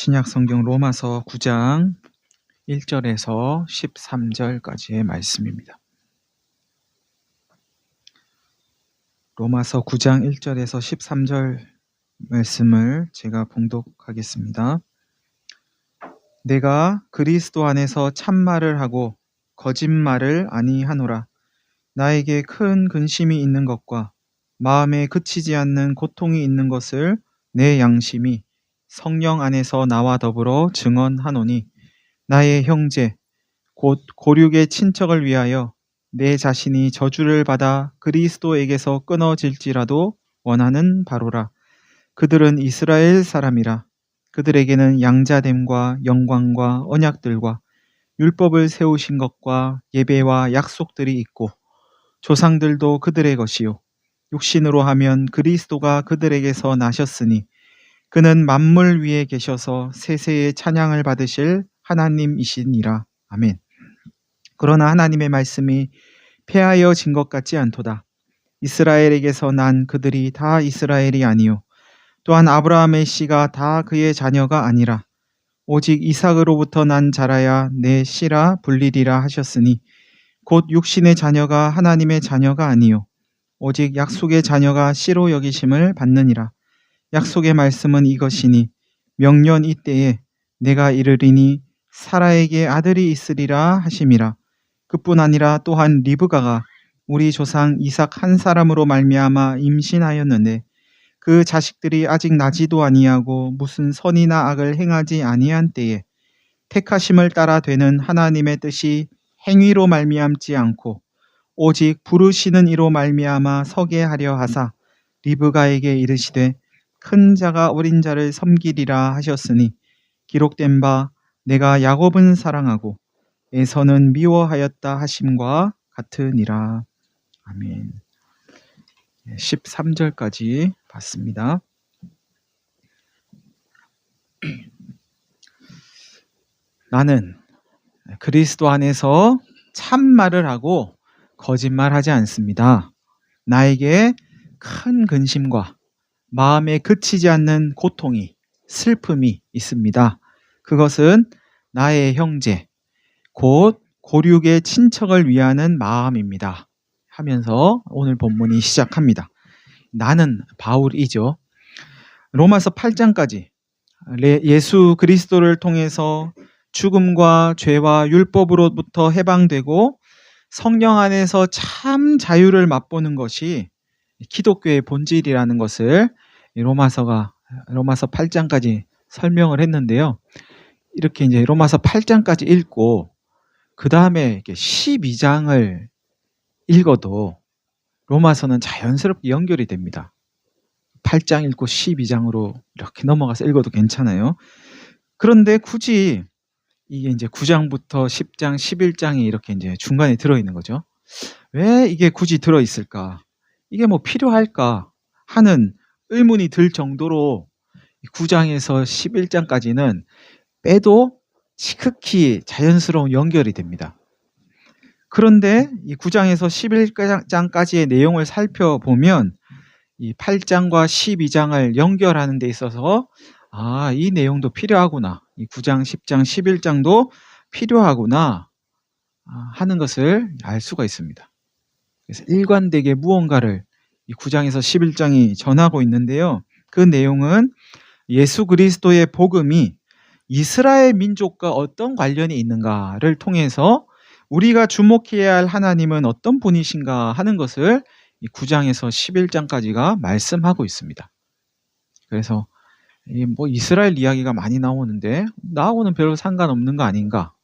신약 성경 로마서 9장 1절에서 13절까지의 말씀입니다. 로마서 9장 1절에서 13절 말씀을 제가 봉독하겠습니다. 내가 그리스도 안에서 참말을 하고 거짓말을 아니하노라. 나에게 큰 근심이 있는 것과 마음에 그치지 않는 고통이 있는 것을 내 양심이 성령 안에서 나와 더불어 증언하노니, 나의 형제 곧 고륙의 친척을 위하여 내 자신이 저주를 받아 그리스도에게서 끊어질지라도 원하는 바로라. 그들은 이스라엘 사람이라. 그들에게는 양자됨과 영광과 언약들과 율법을 세우신 것과 예배와 약속들이 있고, 조상들도 그들의 것이요 육신으로 하면 그리스도가 그들에게서 나셨으니 그는 만물 위에 계셔서 세세의 찬양을 받으실 하나님이시니라. 아멘. 그러나 하나님의 말씀이 폐하여진 것 같지 않도다. 이스라엘에게서 난 그들이 다 이스라엘이 아니요 또한 아브라함의 씨가 다 그의 자녀가 아니라 오직 이삭으로부터 난 자라야 내 씨라 불리리라 하셨으니, 곧 육신의 자녀가 하나님의 자녀가 아니요 오직 약속의 자녀가 씨로 여기심을 받느니라. 약속의 말씀은 이것이니, 명년 이때에 내가 이르리니 사라에게 아들이 있으리라 하심이라. 그뿐 아니라 또한 리브가가 우리 조상 이삭 한 사람으로 말미암아 임신하였는데, 그 자식들이 아직 나지도 아니하고 무슨 선이나 악을 행하지 아니한 때에 택하심을 따라 되는 하나님의 뜻이 행위로 말미암지 않고 오직 부르시는 이로 말미암아 서게 하려 하사 리브가에게 이르시되 큰 자가 어린 자를 섬기리라 하셨으니, 기록된 바 내가 야곱은 사랑하고 에서는 미워하였다 하심과 같으니라. 아멘. 13절까지 봤습니다. 나는 그리스도 안에서 참말을 하고 거짓말하지 않습니다. 나에게 큰 근심과 마음에 그치지 않는 고통이, 슬픔이 있습니다. 그것은 나의 형제, 곧 고륙의 친척을 위하는 마음입니다. 하면서 오늘 본문이 시작합니다. 나는 바울이죠. 로마서 8장까지 예수 그리스도를 통해서 죽음과 죄와 율법으로부터 해방되고 성령 안에서 참 자유를 맛보는 것이 기독교의 본질이라는 것을 로마서 8장까지 설명을 했는데요. 이렇게 이제 로마서 8장까지 읽고 그 다음에 12장을 읽어도 로마서는 자연스럽게 연결이 됩니다. 8장 읽고 12장으로 이렇게 넘어가서 읽어도 괜찮아요. 그런데 굳이 이게 이제 9장부터 10장, 11장이 이렇게 이제 중간에 들어있는 거죠. 왜 이게 굳이 들어있을까? 이게 뭐 필요할까? 하는 의문이 들 정도로 9장에서 11장까지는 빼도 지극히 자연스러운 연결이 됩니다. 그런데 이 9장에서 11장까지의 내용을 살펴보면 이 8장과 12장을 연결하는 데 있어서 이 내용도 필요하구나. 이 9장, 10장, 11장도 필요하구나 하는 것을 알 수가 있습니다. 그래서 일관되게 무언가를 이 9장에서 11장이 전하고 있는데요. 그 내용은 예수 그리스도의 복음이 이스라엘 민족과 어떤 관련이 있는가를 통해서 우리가 주목해야 할 하나님은 어떤 분이신가 하는 것을 이 9장에서 11장까지가 말씀하고 있습니다. 그래서 뭐 이스라엘 이야기가 많이 나오는데 나하고는 별로 상관없는 거 아닌가?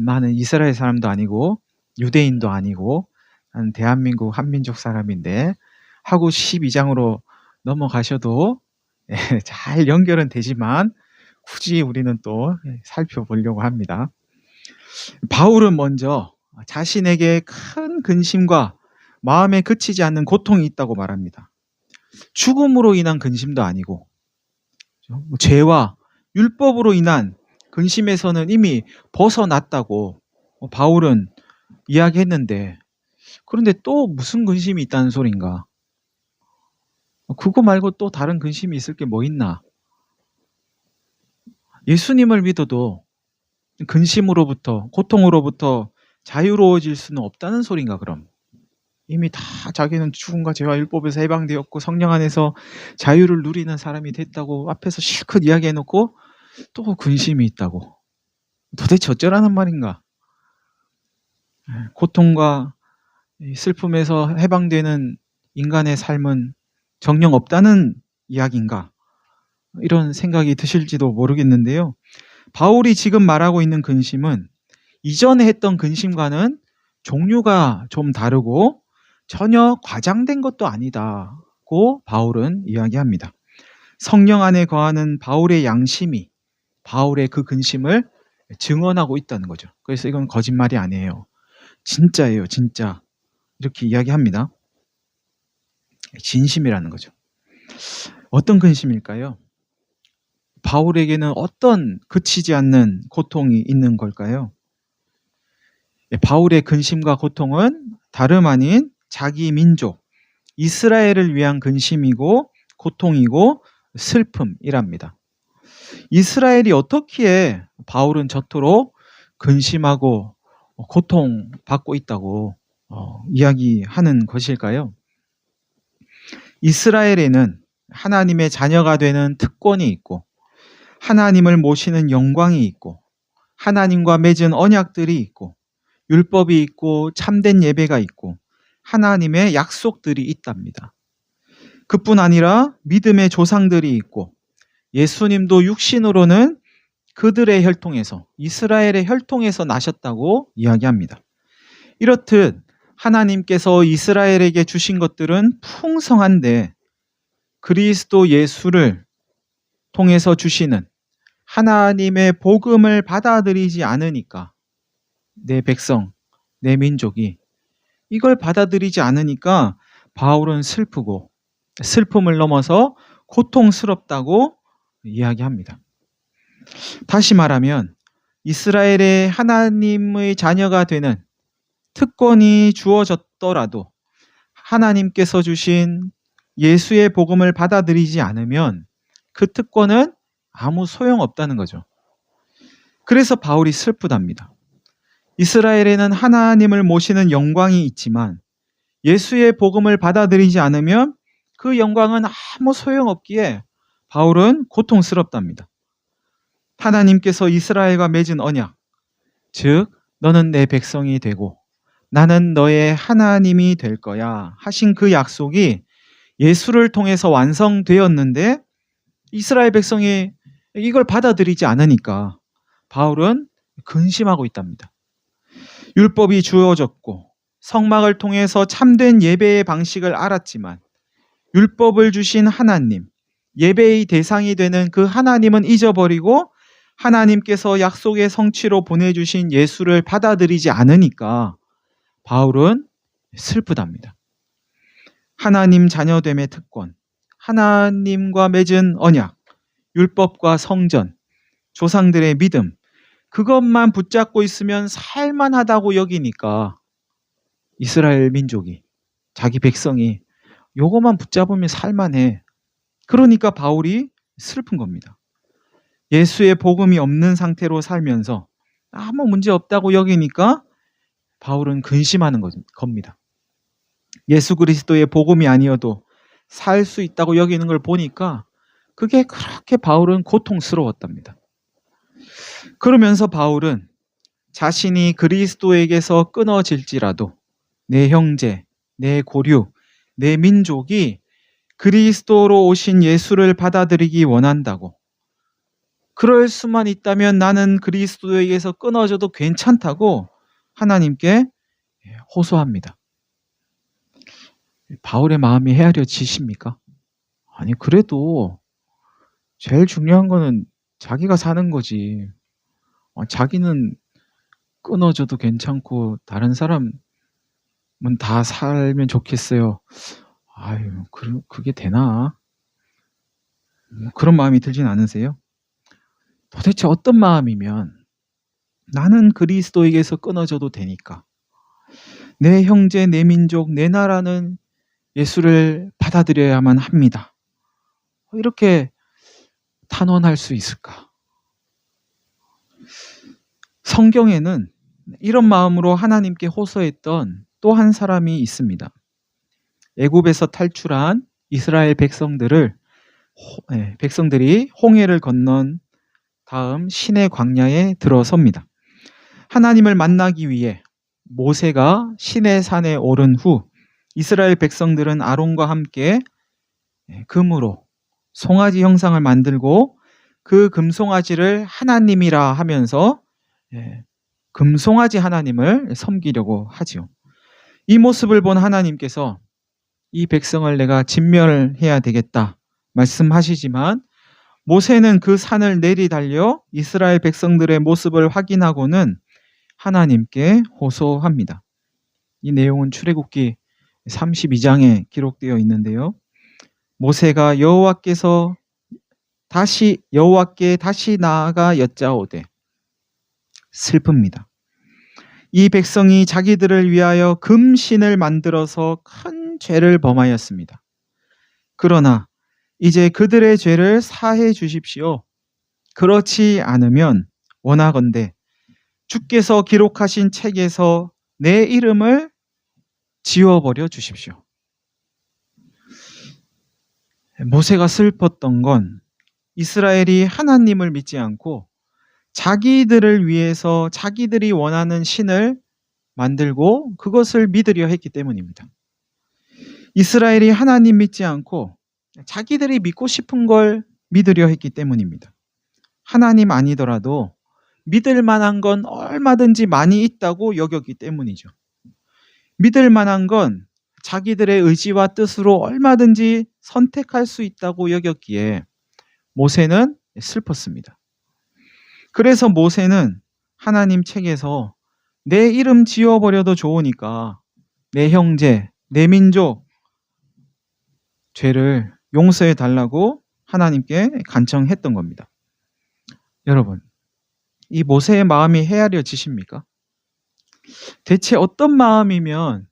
나는 이스라엘 사람도 아니고 유대인도 아니고 나는 대한민국 한민족 사람인데 하고 12장으로 넘어가셔도 잘 연결은 되지만 굳이 우리는 또 살펴보려고 합니다. 바울은 먼저 자신에게 큰 근심과 마음에 그치지 않는 고통이 있다고 말합니다. 죽음으로 인한 근심도 아니고 죄와 율법으로 인한 근심에서는 이미 벗어났다고 바울은 이야기했는데, 그런데 또 무슨 근심이 있다는 소린가? 그거 말고 또 다른 근심이 있을 게 뭐 있나? 예수님을 믿어도 근심으로부터, 고통으로부터 자유로워질 수는 없다는 소린가 그럼? 이미 다 자기는 죽음과 죄와 율법에서 해방되었고 성령 안에서 자유를 누리는 사람이 됐다고 앞에서 실컷 이야기해놓고 또 근심이 있다고. 도대체 어쩌라는 말인가? 고통과 슬픔에서 해방되는 인간의 삶은 정령 없다는 이야기인가? 이런 생각이 드실지도 모르겠는데요. 바울이 지금 말하고 있는 근심은 이전에 했던 근심과는 종류가 좀 다르고 전혀 과장된 것도 아니다고 바울은 이야기합니다. 성령 안에 거하는 바울의 양심이 바울의 그 근심을 증언하고 있다는 거죠. 그래서 이건 거짓말이 아니에요. 진짜예요, 진짜. 이렇게 이야기합니다. 진심이라는 거죠. 어떤 근심일까요? 바울에게는 어떤 그치지 않는 고통이 있는 걸까요? 바울의 근심과 고통은 다름 아닌 자기 민족, 이스라엘을 위한 근심이고 고통이고 슬픔이랍니다. 이스라엘이 어떻기에 바울은 저토록 근심하고 고통받고 있다고 이야기하는 것일까요? 이스라엘에는 하나님의 자녀가 되는 특권이 있고 하나님을 모시는 영광이 있고 하나님과 맺은 언약들이 있고 율법이 있고 참된 예배가 있고 하나님의 약속들이 있답니다. 그뿐 아니라 믿음의 조상들이 있고 예수님도 육신으로는 그들의 혈통에서 이스라엘의 혈통에서 나셨다고 이야기합니다. 이렇듯 하나님께서 이스라엘에게 주신 것들은 풍성한데 그리스도 예수를 통해서 주시는 하나님의 복음을 받아들이지 않으니까 내 백성, 내 민족이 이걸 받아들이지 않으니까 바울은 슬프고 슬픔을 넘어서 고통스럽다고 이야기합니다. 다시 말하면 이스라엘의 하나님의 자녀가 되는 특권이 주어졌더라도 하나님께서 주신 예수의 복음을 받아들이지 않으면 그 특권은 아무 소용없다는 거죠. 그래서 바울이 슬프답니다. 이스라엘에는 하나님을 모시는 영광이 있지만 예수의 복음을 받아들이지 않으면 그 영광은 아무 소용없기에 바울은 고통스럽답니다. 하나님께서 이스라엘과 맺은 언약, 즉 너는 내 백성이 되고 나는 너의 하나님이 될 거야 하신 그 약속이 예수를 통해서 완성되었는데 이스라엘 백성이 이걸 받아들이지 않으니까 바울은 근심하고 있답니다. 율법이 주어졌고 성막을 통해서 참된 예배의 방식을 알았지만 율법을 주신 하나님, 예배의 대상이 되는 그 하나님은 잊어버리고 하나님께서 약속의 성취로 보내주신 예수를 받아들이지 않으니까 바울은 슬프답니다. 하나님 자녀됨의 특권, 하나님과 맺은 언약, 율법과 성전, 조상들의 믿음, 그것만 붙잡고 있으면 살만하다고 여기니까 이스라엘 민족이, 자기 백성이 요것만 붙잡으면 살만해. 그러니까 바울이 슬픈 겁니다. 예수의 복음이 없는 상태로 살면서 아무 문제 없다고 여기니까 바울은 근심하는 겁니다. 예수 그리스도의 복음이 아니어도 살 수 있다고 여기는 걸 보니까 그게 그렇게 바울은 고통스러웠답니다. 그러면서 바울은 자신이 그리스도에게서 끊어질지라도 내 형제, 내 고류, 내 민족이 그리스도로 오신 예수를 받아들이기 원한다고, 그럴 수만 있다면 나는 그리스도에게서 끊어져도 괜찮다고 하나님께 호소합니다. 바울의 마음이 헤아려지십니까? 아니, 그래도 제일 중요한 거는 자기가 사는 거지. 자기는 끊어져도 괜찮고 다른 사람은 다 살면 좋겠어요. 아유, 그게 되나? 그런 마음이 들진 않으세요? 도대체 어떤 마음이면 나는 그리스도에게서 끊어져도 되니까 내 형제, 내 민족, 내 나라는 예수를 받아들여야만 합니다. 이렇게 탄원할 수 있을까? 성경에는 이런 마음으로 하나님께 호소했던 또 한 사람이 있습니다. 애굽에서 탈출한 이스라엘 백성들이 홍해를 건넌 다음 시내 광야에 들어섭니다. 하나님을 만나기 위해 모세가 시내산에 오른 후 이스라엘 백성들은 아론과 함께 금으로 송아지 형상을 만들고 그 금송아지를 하나님이라 하면서 금송아지 하나님을 섬기려고 하지요. 이 모습을 본 하나님께서 이 백성을 내가 진멸해야 되겠다 말씀하시지만 모세는 그 산을 내리달려 이스라엘 백성들의 모습을 확인하고는 하나님께 호소합니다. 이 내용은 출애굽기 32장에 기록되어 있는데요. 모세가 여호와께 다시 나아가 여짜오되 슬픕니다. 이 백성이 자기들을 위하여 금신을 만들어서 큰 죄를 범하였습니다. 그러나 이제 그들의 죄를 사해 주십시오. 그렇지 않으면 원하건대 주께서 기록하신 책에서 내 이름을 지워버려 주십시오. 모세가 슬펐던 건 이스라엘이 하나님을 믿지 않고 자기들을 위해서 자기들이 원하는 신을 만들고 그것을 믿으려 했기 때문입니다. 이스라엘이 하나님 믿지 않고 자기들이 믿고 싶은 걸 믿으려 했기 때문입니다. 하나님 아니더라도 믿을 만한 건 얼마든지 많이 있다고 여겼기 때문이죠. 믿을 만한 건 자기들의 의지와 뜻으로 얼마든지 선택할 수 있다고 여겼기에 모세는 슬펐습니다. 그래서 모세는 하나님 책에서 내 이름 지워버려도 좋으니까 내 형제, 내 민족 죄를 용서해 달라고 하나님께 간청했던 겁니다. 여러분, 이 모세의 마음이 헤아려지십니까? 대체 어떤 마음이면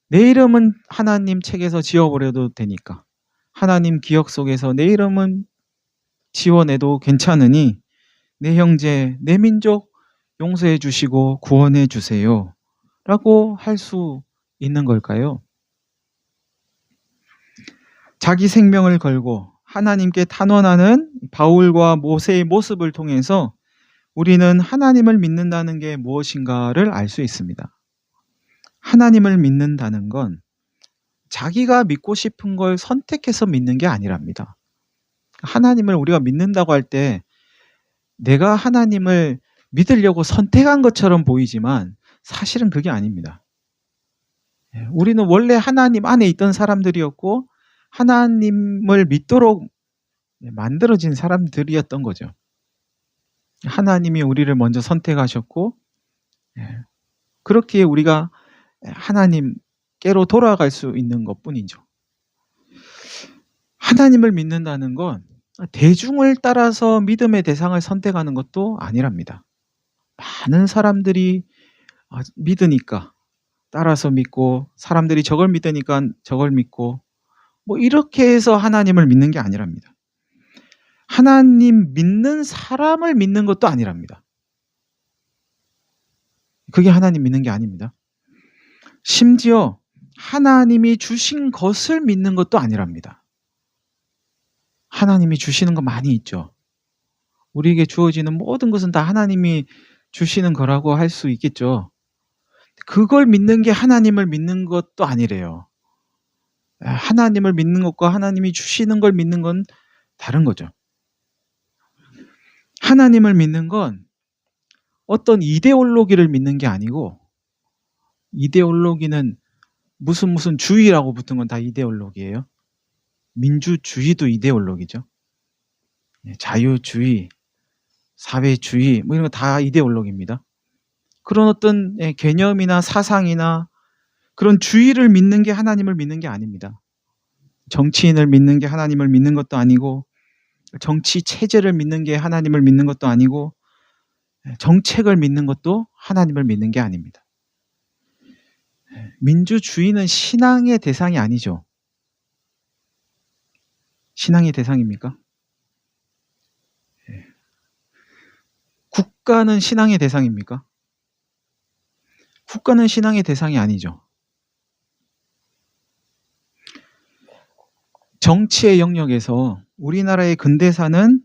내 이름은 하나님 책에서 지워버려도 되니까 하나님 기억 속에서 내 이름은 지워내도 괜찮으니 내 형제, 내 민족 용서해 주시고 구원해 주세요 라고 할 수 있는 걸까요? 자기 생명을 걸고 하나님께 탄원하는 바울과 모세의 모습을 통해서 우리는 하나님을 믿는다는 게 무엇인가를 알 수 있습니다. 하나님을 믿는다는 건 자기가 믿고 싶은 걸 선택해서 믿는 게 아니랍니다. 하나님을 우리가 믿는다고 할 때 내가 하나님을 믿으려고 선택한 것처럼 보이지만 사실은 그게 아닙니다. 우리는 원래 하나님 안에 있던 사람들이었고 하나님을 믿도록 만들어진 사람들이었던 거죠. 하나님이 우리를 먼저 선택하셨고 그렇기에 우리가 하나님께로 돌아갈 수 있는 것뿐이죠. 하나님을 믿는다는 건 대중을 따라서 믿음의 대상을 선택하는 것도 아니랍니다. 많은 사람들이 믿으니까 따라서 믿고 사람들이 저걸 믿으니까 저걸 믿고 이렇게 해서 하나님을 믿는 게 아니랍니다. 하나님 믿는 사람을 믿는 것도 아니랍니다. 그게 하나님 믿는 게 아닙니다. 심지어 하나님이 주신 것을 믿는 것도 아니랍니다. 하나님이 주시는 거 많이 있죠. 우리에게 주어지는 모든 것은 다 하나님이 주시는 거라고 할 수 있겠죠. 그걸 믿는 게 하나님을 믿는 것도 아니래요. 하나님을 믿는 것과 하나님이 주시는 걸 믿는 건 다른 거죠. 하나님을 믿는 건 어떤 이데올로기를 믿는 게 아니고, 이데올로기는 무슨 주의라고 붙은 건 다 이데올로기예요. 민주주의도 이데올로기죠. 자유주의, 사회주의 이런 거 다 이데올로기입니다. 그런 어떤 개념이나 사상이나 그런 주의를 믿는 게 하나님을 믿는 게 아닙니다. 정치인을 믿는 게 하나님을 믿는 것도 아니고, 정치 체제를 믿는 게 하나님을 믿는 것도 아니고, 정책을 믿는 것도 하나님을 믿는 게 아닙니다. 민주주의는 신앙의 대상이 아니죠. 신앙의 대상입니까? 국가는 신앙의 대상입니까? 국가는 신앙의 대상이 아니죠. 정치의 영역에서 우리나라의 근대사는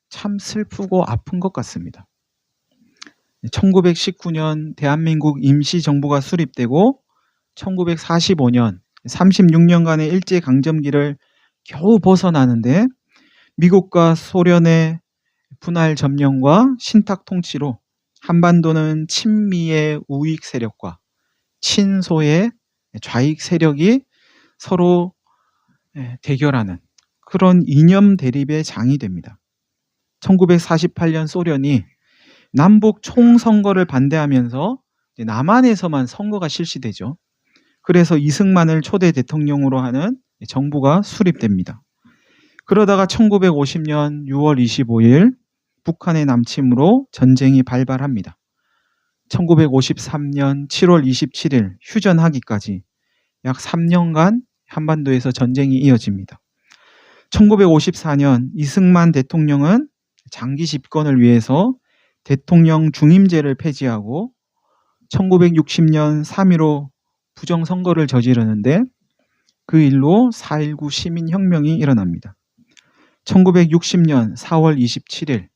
참 슬프고 아픈 것 같습니다. 1919년 대한민국 임시정부가 수립되고 1945년 36년간의 일제강점기를 겨우 벗어나는데 미국과 소련의 분할 점령과 신탁 통치로 한반도는 친미의 우익 세력과 친소의 좌익 세력이 서로 대결하는 그런 이념 대립의 장이 됩니다. 1948년 소련이 남북 총선거를 반대하면서 남한에서만 선거가 실시되죠. 그래서 이승만을 초대 대통령으로 하는 정부가 수립됩니다. 그러다가 1950년 6월 25일 북한의 남침으로 전쟁이 발발합니다. 1953년 7월 27일 휴전하기까지 약 3년간 한반도에서 전쟁이 이어집니다. 1954년 이승만 대통령은 장기 집권을 위해서 대통령 중임제를 폐지하고 1960년 3.15 부정선거를 저지르는데 그 일로 4.19 시민혁명이 일어납니다. 1960년 4월 27일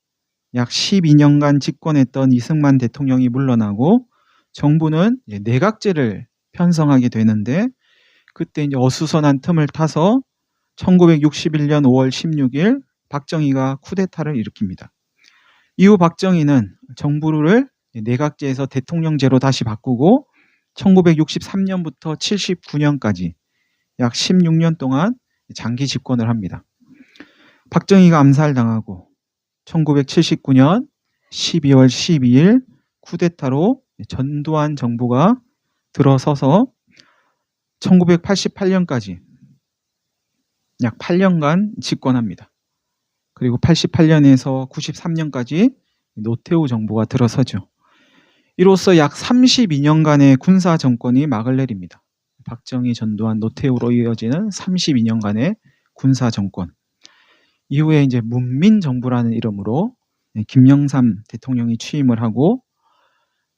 약 12년간 집권했던 이승만 대통령이 물러나고 정부는 내각제를 편성하게 되는데 그때 이제 어수선한 틈을 타서 1961년 5월 16일 박정희가 쿠데타를 일으킵니다. 이후 박정희는 정부를 내각제에서 대통령제로 다시 바꾸고 1963년부터 79년까지 약 16년 동안 장기 집권을 합니다. 박정희가 암살당하고 1979년 12월 12일 쿠데타로 전두환 정부가 들어서서 1988년까지 약 8년간 집권합니다. 그리고 88년에서 93년까지 노태우 정부가 들어서죠. 이로써 약 32년간의 군사 정권이 막을 내립니다. 박정희, 전두환, 노태우로 이어지는 32년간의 군사 정권. 이후에 이제 문민정부라는 이름으로 김영삼 대통령이 취임을 하고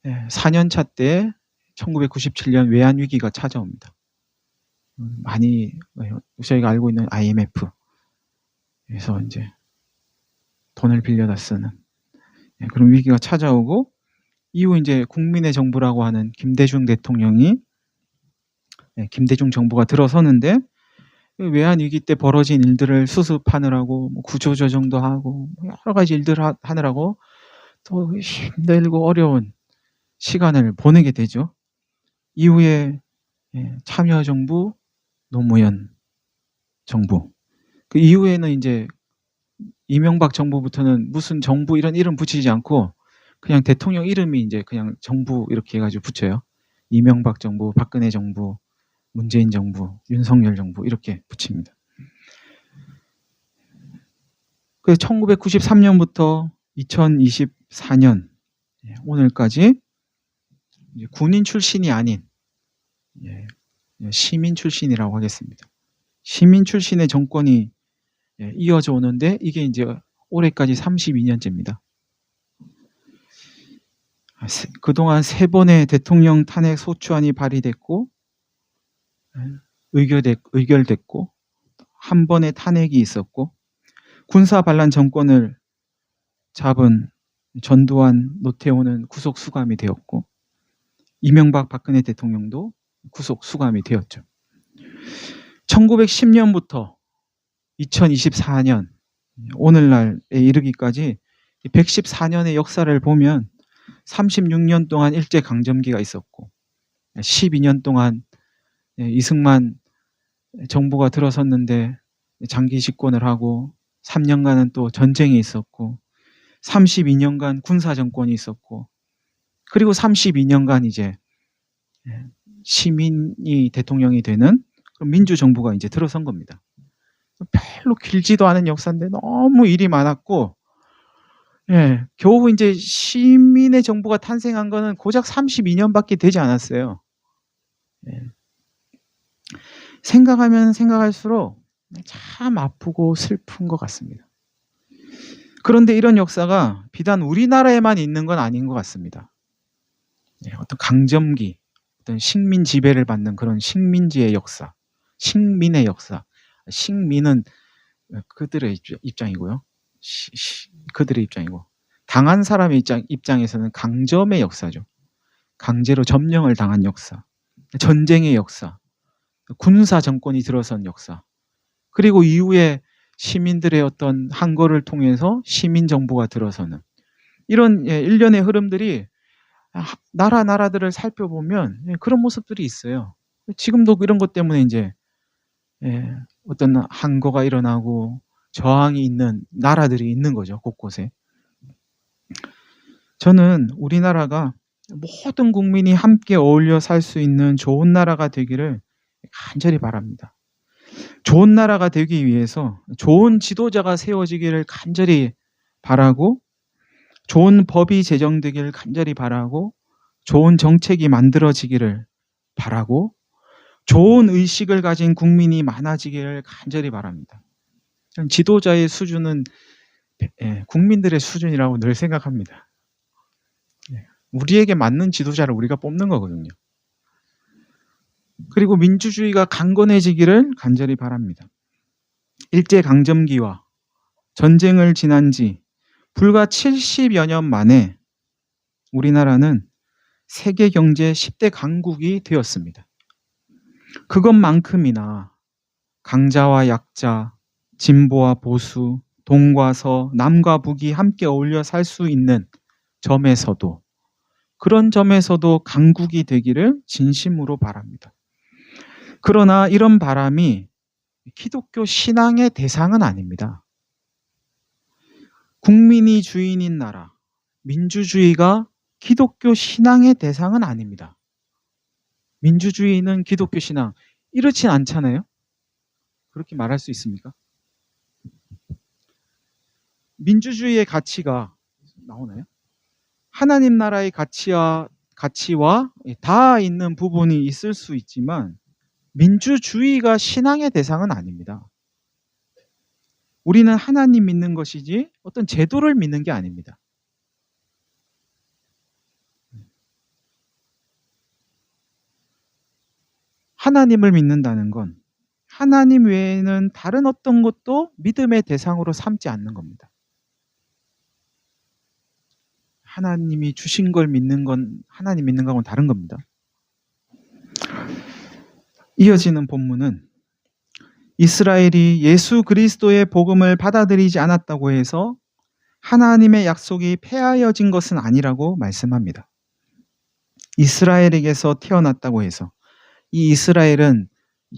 4년차 때 1997년 외환위기가 찾아옵니다. 많이 저희가 알고 있는 IMF에서 이제 돈을 빌려다 쓰는 그런 위기가 찾아오고 이후 이제 국민의 정부라고 하는 김대중 대통령이 김대중 정부가 들어서는데 외환위기 때 벌어진 일들을 수습하느라고 구조조정도 하고 여러 가지 일들을 하느라고 또 힘들고 어려운 시간을 보내게 되죠. 이후에 참여정부, 노무현 정부 그 이후에는 이제 이명박 정부부터는 무슨 정부 이런 이름 붙이지 않고 그냥 대통령 이름이 이제 그냥 정부 이렇게 해가지고 붙여요. 이명박 정부, 박근혜 정부, 문재인 정부, 윤석열 정부 이렇게 붙입니다. 그래서 1993년부터 2024년 오늘까지 군인 출신이 아닌 시민 출신이라고 하겠습니다. 시민 출신의 정권이 이어져 오는데 이게 이제 올해까지 32년째입니다. 그동안 3번의 대통령 탄핵 소추안이 발의됐고 의결됐고 한 번의 탄핵이 있었고 군사 반란 정권을 잡은 전두환, 노태우는 구속 수감이 되었고 이명박, 박근혜 대통령도 구속 수감이 되었죠. 1910년부터 2024년 오늘날에 이르기까지 114년의 역사를 보면 36년 동안 일제강점기가 있었고 12년 동안 이승만 정부가 들어섰는데 장기 집권을 하고 3년간은 또 전쟁이 있었고 32년간 군사 정권이 있었고 그리고 32년간 이제 시민이 대통령이 되는 민주정부가 이제 들어선 겁니다. 별로 길지도 않은 역사인데 너무 일이 많았고 겨우 이제 시민의 정부가 탄생한 거는 고작 32년밖에 되지 않았어요. 생각하면 생각할수록 참 아프고 슬픈 것 같습니다. 그런데 이런 역사가 비단 우리나라에만 있는 건 아닌 것 같습니다. 어떤 강점기, 어떤 식민 지배를 받는 그런 식민지의 역사, 식민의 역사. 식민은 그들의 입장이고요. 그들의 입장이고, 당한 사람의 입장에서는 강점의 역사죠. 강제로 점령을 당한 역사, 전쟁의 역사, 군사 정권이 들어선 역사, 그리고 이후에 시민들의 어떤 항거를 통해서 시민 정부가 들어서는 이런 일련의 흐름들이 나라들을 살펴보면 그런 모습들이 있어요. 지금도 이런 것 때문에 이제 어떤 항거가 일어나고 저항이 있는 나라들이 있는 거죠, 곳곳에. 저는 우리나라가 모든 국민이 함께 어울려 살 수 있는 좋은 나라가 되기를 간절히 바랍니다. 좋은 나라가 되기 위해서 좋은 지도자가 세워지기를 간절히 바라고, 좋은 법이 제정되기를 간절히 바라고, 좋은 정책이 만들어지기를 바라고, 좋은 의식을 가진 국민이 많아지기를 간절히 바랍니다. 지도자의 수준은 국민들의 수준이라고 늘 생각합니다. 우리에게 맞는 지도자를 우리가 뽑는 거거든요. 그리고 민주주의가 강건해지기를 간절히 바랍니다. 일제강점기와 전쟁을 지난 지 불과 70여 년 만에 우리나라는 세계 경제 10대 강국이 되었습니다. 그것만큼이나 강자와 약자, 진보와 보수, 동과 서, 남과 북이 함께 어울려 살 수 있는 점에서도, 그런 점에서도 강국이 되기를 진심으로 바랍니다. 그러나 이런 바람이 기독교 신앙의 대상은 아닙니다. 국민이 주인인 나라, 민주주의가 기독교 신앙의 대상은 아닙니다. 민주주의는 기독교 신앙, 이렇진 않잖아요? 그렇게 말할 수 있습니까? 민주주의의 가치가 나오나요? 하나님 나라의 가치와 다 있는 부분이 있을 수 있지만 민주주의가 신앙의 대상은 아닙니다. 우리는 하나님 믿는 것이지 어떤 제도를 믿는 게 아닙니다. 하나님을 믿는다는 건 하나님 외에는 다른 어떤 것도 믿음의 대상으로 삼지 않는 겁니다. 하나님이 주신 걸 믿는 건 하나님 믿는 거하고는 다른 겁니다. 이어지는 본문은 이스라엘이 예수 그리스도의 복음을 받아들이지 않았다고 해서 하나님의 약속이 폐하여진 것은 아니라고 말씀합니다. 이스라엘에게서 태어났다고 해서, 이 이스라엘은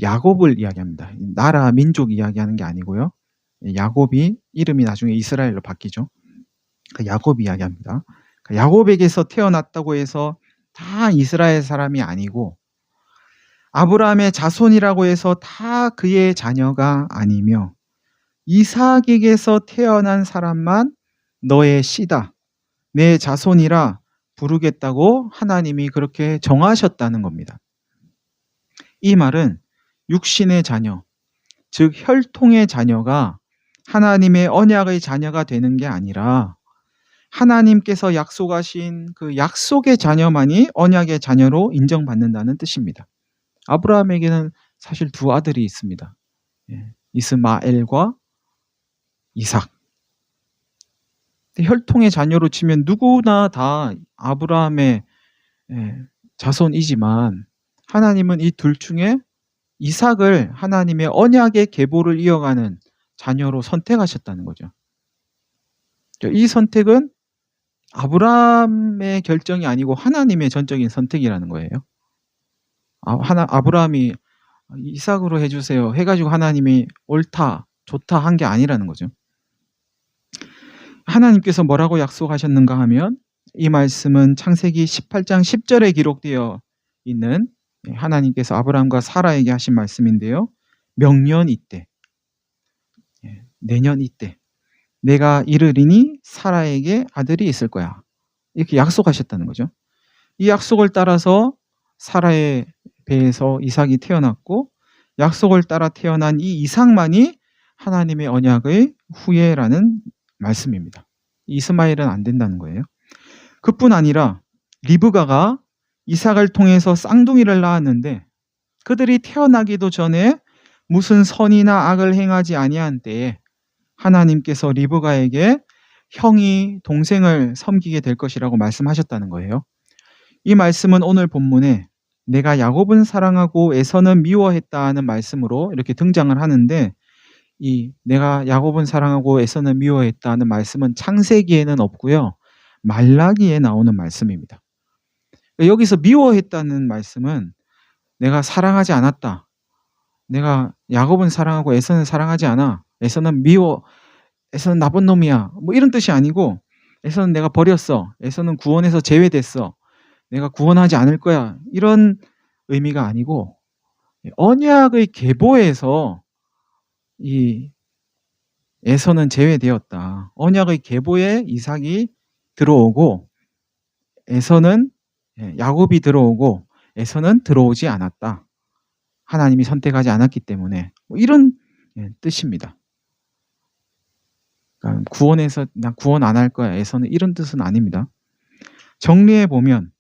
야곱을 이야기합니다. 나라, 민족 이야기하는 게 아니고요. 야곱이 이름이 나중에 이스라엘로 바뀌죠. 야곱 이야기합니다. 야곱에게서 태어났다고 해서 다 이스라엘 사람이 아니고, 아브라함의 자손이라고 해서 다 그의 자녀가 아니며, 이삭에게서 태어난 사람만 너의 씨다, 내 자손이라 부르겠다고 하나님이 그렇게 정하셨다는 겁니다. 이 말은 육신의 자녀, 즉 혈통의 자녀가 하나님의 언약의 자녀가 되는 게 아니라 하나님께서 약속하신 그 약속의 자녀만이 언약의 자녀로 인정받는다는 뜻입니다. 아브라함에게는 사실 두 아들이 있습니다. 이스마엘과 이삭. 혈통의 자녀로 치면 누구나 다 아브라함의 자손이지만 하나님은 이 둘 중에 이삭을 하나님의 언약의 계보를 이어가는 자녀로 선택하셨다는 거죠. 이 선택은 아브라함의 결정이 아니고 하나님의 전적인 선택이라는 거예요. 아브라함이 이삭으로 해주세요 해가지고 하나님이 옳다, 좋다 한 게 아니라는 거죠. 하나님께서 뭐라고 약속하셨는가 하면, 이 말씀은 창세기 18장 10절에 기록되어 있는 하나님께서 아브라함과 사라에게 하신 말씀인데요. 명년 이때, 내년 이때 내가 이르리니 사라에게 아들이 있을 거야, 이렇게 약속하셨다는 거죠. 이 약속을 따라서 사라의 배에서 이삭이 태어났고, 약속을 따라 태어난 이 이삭만이 하나님의 언약의 후예라는 말씀입니다. 이스마엘은 안 된다는 거예요. 그뿐 아니라 리브가가 이삭을 통해서 쌍둥이를 낳았는데 그들이 태어나기도 전에 무슨 선이나 악을 행하지 아니한 때에 하나님께서 리브가에게 형이 동생을 섬기게 될 것이라고 말씀하셨다는 거예요. 이 말씀은 오늘 본문에 내가 야곱은 사랑하고 에서는 미워했다는 말씀으로 이렇게 등장을 하는데, 이 내가 야곱은 사랑하고 에서는 미워했다는 말씀은 창세기에는 없고요, 말라기에 나오는 말씀입니다. 여기서 미워했다는 말씀은 내가 사랑하지 않았다, 내가 야곱은 사랑하고 에서는 사랑하지 않아, 에서는 미워, 에서는 나쁜 놈이야, 뭐 이런 뜻이 아니고, 에서는 내가 버렸어, 에서는 구원에서 제외됐어, 내가 구원하지 않을 거야, 이런 의미가 아니고, 언약의 계보에서 이 에서는 제외되었다. 언약의 계보에 이삭이 들어오고 에서는, 야곱이 들어오고 에서는 들어오지 않았다. 하나님이 선택하지 않았기 때문에, 뭐 이런 뜻입니다. 그러니까 구원에서 나 구원 안 할 거야, 에서는, 이런 뜻은 아닙니다. 정리해 보면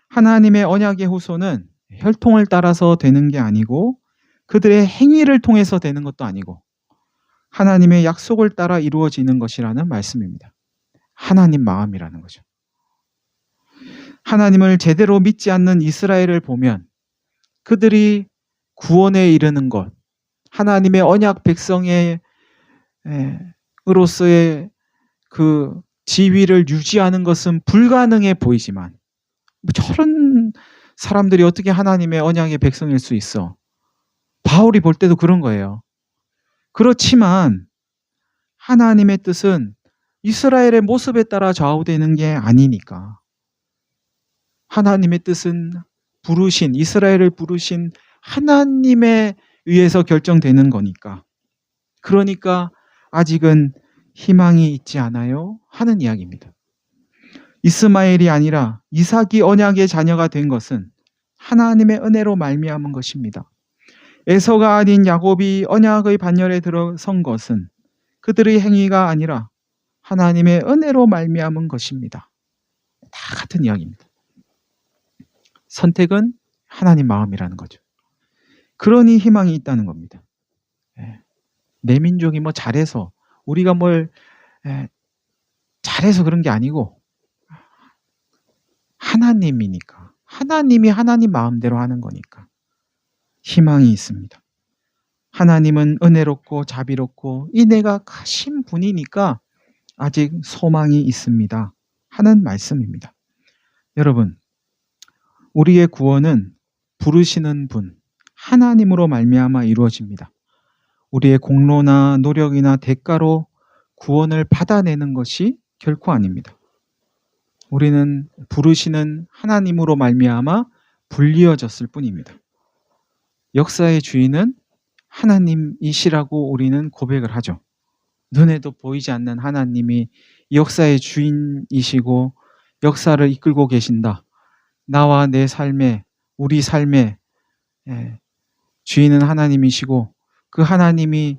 하나님의 언약의 후손은 혈통을 따라서 되는 게 아니고 그들의 행위를 통해서 되는 것도 아니고 하나님의 약속을 따라 이루어지는 것이라는 말씀입니다. 하나님 마음이라는 거죠. 하나님을 제대로 믿지 않는 이스라엘을 보면 그들이 구원에 이르는 것, 하나님의 언약 백성의 으로서의 그 지위를 유지하는 것은 불가능해 보이지만, 뭐 저런 사람들이 어떻게 하나님의 언약의 백성일 수 있어? 바울이 볼 때도 그런 거예요. 그렇지만 하나님의 뜻은 이스라엘의 모습에 따라 좌우되는 게 아니니까, 하나님의 뜻은 부르신, 이스라엘을 부르신 하나님에 의해서 결정되는 거니까, 그러니까 아직은 희망이 있지 않아요? 하는 이야기입니다. 이스마엘이 아니라 이삭이 언약의 자녀가 된 것은 하나님의 은혜로 말미암은 것입니다. 에서가 아닌 야곱이 언약의 반열에 들어선 것은 그들의 행위가 아니라 하나님의 은혜로 말미암은 것입니다. 다 같은 이야기입니다. 선택은 하나님 마음이라는 거죠. 그러니 희망이 있다는 겁니다. 내 민족이 뭐 잘해서, 우리가 뭘 잘해서 그런 게 아니고 하나님이니까, 하나님이 하나님 마음대로 하는 거니까 희망이 있습니다. 하나님은 은혜롭고 자비롭고 인애가 크신 분이니까 아직 소망이 있습니다 하는 말씀입니다. 여러분, 우리의 구원은 부르시는 분 하나님으로 말미암아 이루어집니다. 우리의 공로나 노력이나 대가로 구원을 받아내는 것이 결코 아닙니다. 우리는 부르시는 하나님으로 말미암아 불리어졌을 뿐입니다. 역사의 주인은 하나님이시라고 우리는 고백을 하죠. 눈에도 보이지 않는 하나님이 역사의 주인이시고 역사를 이끌고 계신다. 나와 내 삶에, 우리 삶에 주인은 하나님이시고 그 하나님이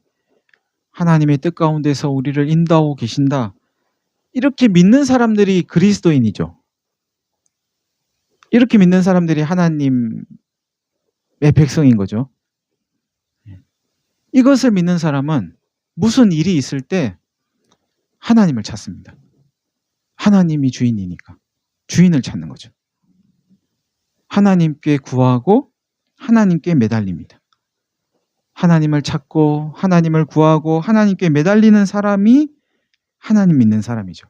하나님의 뜻 가운데서 우리를 인도하고 계신다. 이렇게 믿는 사람들이 그리스도인이죠. 이렇게 믿는 사람들이 하나님의 백성인 거죠. 이것을 믿는 사람은 무슨 일이 있을 때 하나님을 찾습니다. 하나님이 주인이니까 주인을 찾는 거죠. 하나님께 구하고 하나님께 매달립니다. 하나님을 찾고 하나님을 구하고 하나님께 매달리는 사람이 하나님 믿는 사람이죠.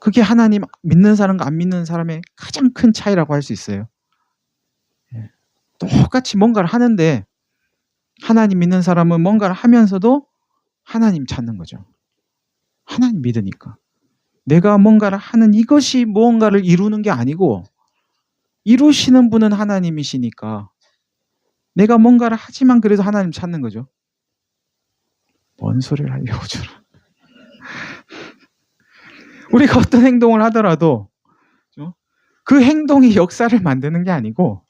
그게 하나님 믿는 사람과 안 믿는 사람의 가장 큰 차이라고 할 수 있어요. 똑같이 뭔가를 하는데 하나님 믿는 사람은 뭔가를 하면서도 하나님 찾는 거죠. 하나님 믿으니까. 내가 뭔가를 하는 이것이 무언가를 이루는 게 아니고 이루시는 분은 하나님이시니까 내가 뭔가를 하지만 그래도 하나님 찾는 거죠. 뭔 소리를 하려고 저러. 우리가 어떤 행동을 하더라도 그 행동이 역사를 만드는 게 아니고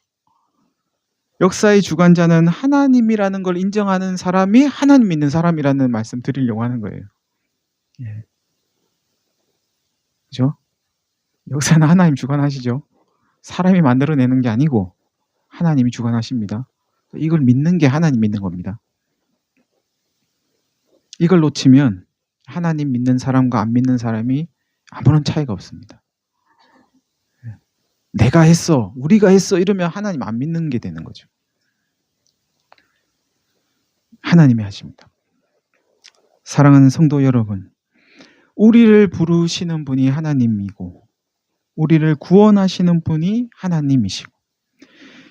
역사의 주관자는 하나님이라는 걸 인정하는 사람이 하나님 믿는 사람이라는 말씀 드리려고 하는 거예요. 예. 그죠? 역사는 하나님 주관하시죠. 사람이 만들어내는 게 아니고 하나님이 주관하십니다. 이걸 믿는 게 하나님 믿는 겁니다. 이걸 놓치면 하나님 믿는 사람과 안 믿는 사람이 아무런 차이가 없습니다. 내가 했어, 우리가 했어 이러면 하나님 안 믿는 게 되는 거죠. 하나님이 하십니다. 사랑하는 성도 여러분, 우리를 부르시는 분이 하나님이고 우리를 구원하시는 분이 하나님이시고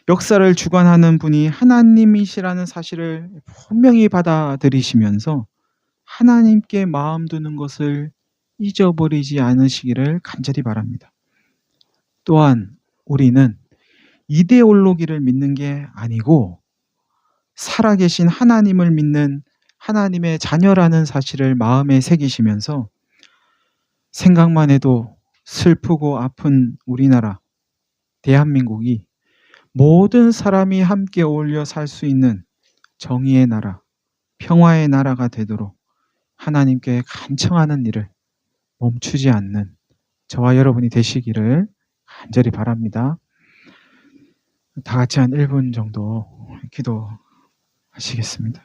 역사를 주관하는 분이 하나님이시라는 사실을 분명히 받아들이시면서 하나님께 마음 두는 것을 잊어버리지 않으시기를 간절히 바랍니다. 또한 우리는 이데올로기를 믿는 게 아니고 살아계신 하나님을 믿는 하나님의 자녀라는 사실을 마음에 새기시면서 생각만 해도 슬프고 아픈 우리나라, 대한민국이 모든 사람이 함께 어울려 살 수 있는 정의의 나라, 평화의 나라가 되도록 하나님께 간청하는 일을 멈추지 않는 저와 여러분이 되시기를 간절히 바랍니다. 다 같이 한 1분 정도 기도하시겠습니다.